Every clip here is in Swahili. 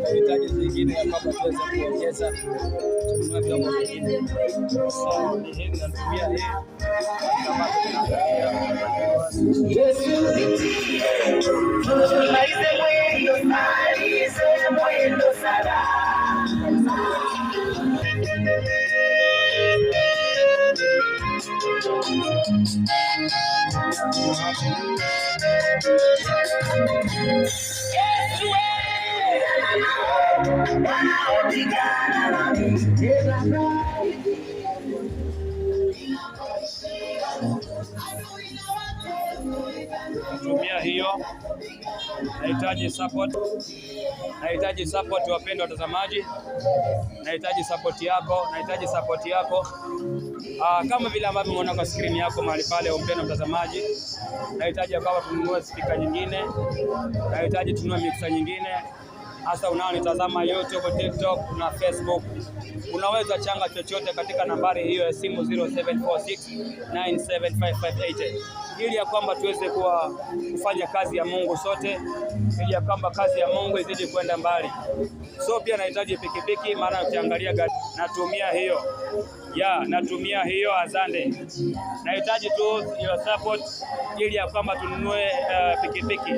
Nahitaji zingine kwamba tuweze kuongeza tununue vyombo vingine. So ni hivi natumia hii kama tumia hiyo. Nahitaji support wapendwa watazamaji, nahitaji support yako, kama vile ambavyo umeona kwa screen yako mahali pale, mpendwa mtazamaji. Nahitaji kwamba tununue speaker nyingine, nahitaji tununue mixer nyingine. Hasa unaonitazama YouTube, TikTok na Facebook, unaweza changa chochote katika nambari hiyo ya simu 0746975580 ili ya kwamba tuweze kufanya kazi ya Mungu sote, ili ya kwamba kazi ya Mungu izidi kwenda mbali. So pia nahitaji pikipiki, maana ukiangalia gari natumia hiyo azande. Nahitaji tu your support ili ya kwamba tununue pikipiki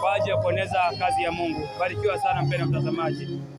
kwa ajili ya kueneza kazi ya Mungu. Barikiwa sana mpendwa mtazamaji.